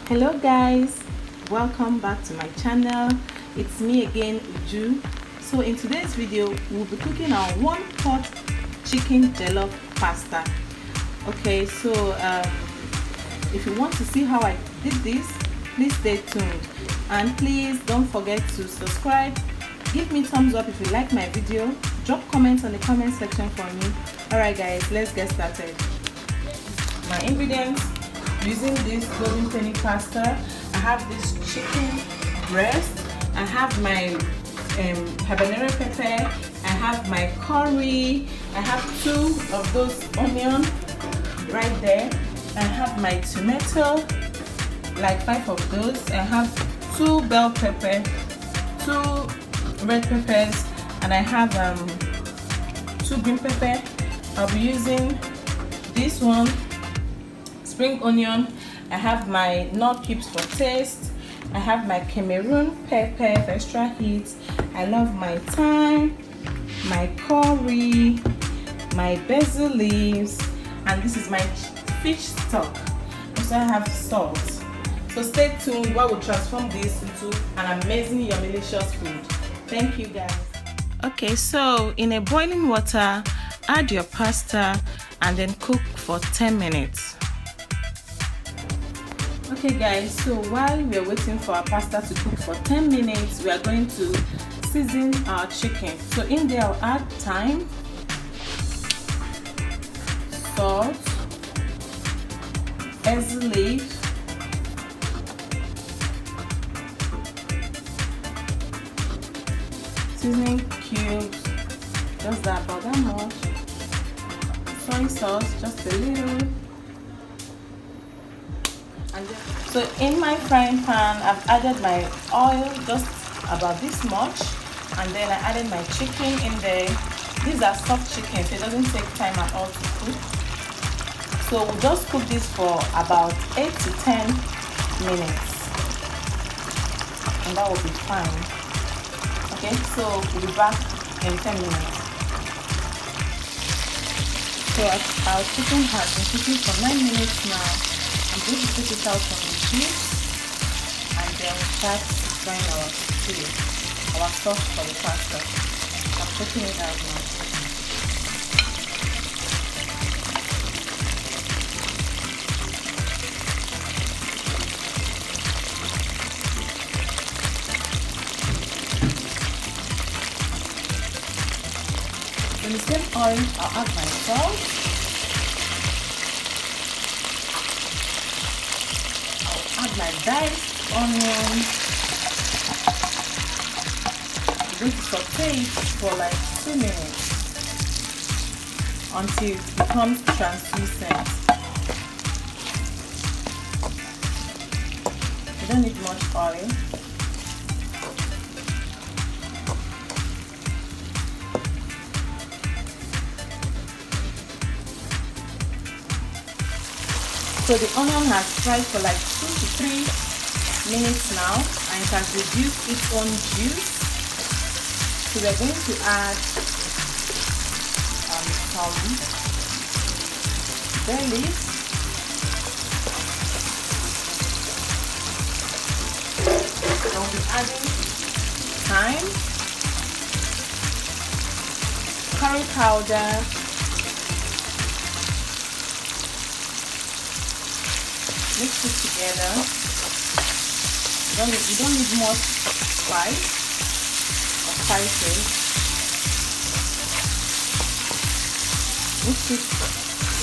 Hello guys, welcome back to my channel. It's me again, Uju. So in today's video we'll be cooking our one pot chicken jollof pasta. Okay, so if you want to see how I did this, please stay tuned, and please don't forget to subscribe. Give me thumbs up if you like my video. Drop comments on the comment section for me. Alright guys, let's get started. My ingredients: using this golden penny pasta, I have this chicken breast, I have my habanero pepper, I have my curry, I have 2 of those onions right there, I have my tomato, like 5 of those, I have 2 bell pepper, 2 red peppers, and I have 2 green pepper. I'll be using this one, spring onion. I have my nut cubes for taste. I have my Cameroon pepper for extra heat. I love my thyme, my curry, my basil leaves, and this is my fish stock. Also I have salt. So stay tuned while we transform this into an amazing yummy-licious food. Thank you guys. Okay, so in a boiling water, add your pasta and then cook for 10 minutes. Okay guys, so while we are waiting for our pasta to cook for 10 minutes, we are going to season our chicken. So in there I'll add thyme, salt, basil leaf, seasoning cubes, just about that much, soy sauce, just a little. And then, so in my frying pan, I've added my oil, just about this much, and then I added my chicken in there. These are soft chicken, so it doesn't take time at all to cook. So we'll just cook this for about 8 to 10 minutes, and that will be fine. Okay, so we'll be back in 10 minutes. So our chicken has been cooking for 9 minutes now. I'm going to take it out from the juice, and then start frying our stew, our sauce for the pasta. I'm taking it out now. In the same oil, I'll add my salt. Add my diced onion. I'm going to saute it for like 2 minutes until it becomes translucent. You don't need much oil. So the onion has fried for like 2 to 3 minutes now, and it has reduced its own juice. So we're going to add some bay leaves, then we'll be adding thyme, curry powder, mix it together. You don't need much spice or spices. Mix it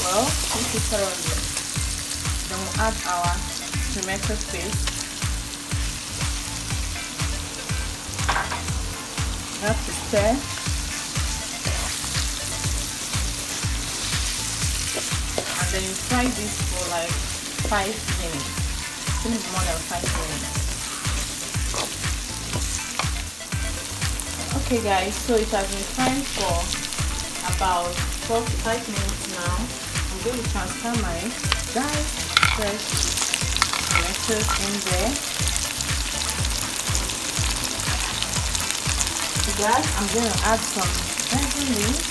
well, mix it thoroughly. Then we'll add our tomato paste. You have to stir. And then you fry this for like 5 minutes. It's going to be more than 5 minutes. Okay guys, so it has been frying for about 4 to 5 minutes now. I'm going to transfer my diced fresh tomatoes in there. To that, I'm going to add some basil leaves.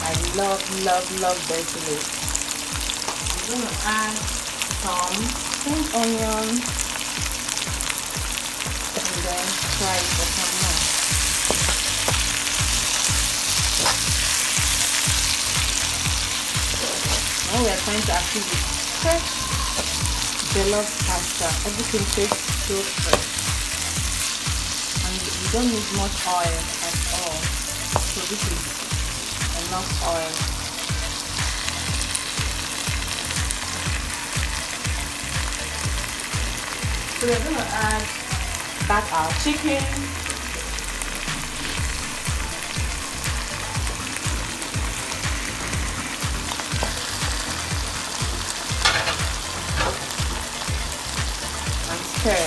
I love basil leaves. I'm going to add some spring onion and then fry it for some more. Now we are trying to achieve the fresh jollof pasta. Everything tastes so fresh, and you don't need much oil at all. So this is enough oil. So we're going to add back our chicken. And stir.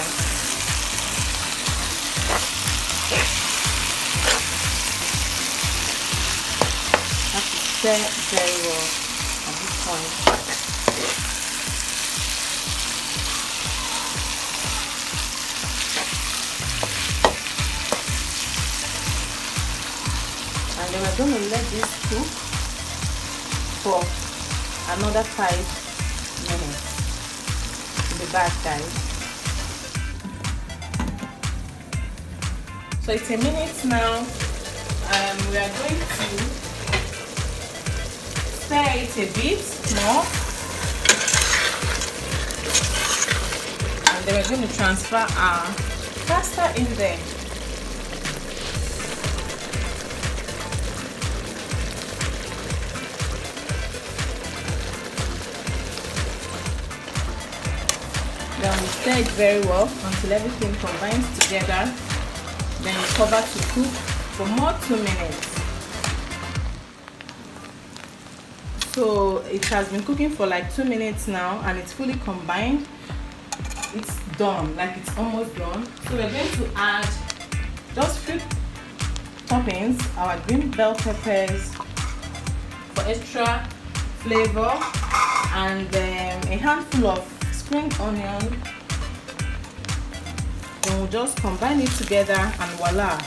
Have to stir very well at this point. And then we're going to let this cook for another 5 minutes in the back, guys. So it's a minute now. We are going to stir it a bit more, and then we're going to transfer our pasta in there. Then we stir it very well until everything combines together. Then you cover to cook for more 2 minutes. So it has been cooking for like 2 minutes now, and it's fully combined. It's done, like it's almost done. So we're going to add just few toppings, our green bell peppers for extra flavor, and a handful of spring onion. Then we'll just combine it together, and voila,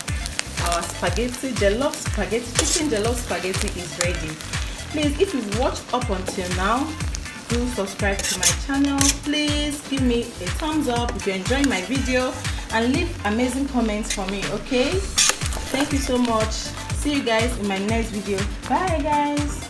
our spaghetti, jollof spaghetti, chicken jollof spaghetti is ready. Please, if you've watched up until now, do subscribe to my channel. Please give me a thumbs up if you're enjoying my video, and leave amazing comments for me, okay? Thank you so much. See you guys in my next video. Bye guys.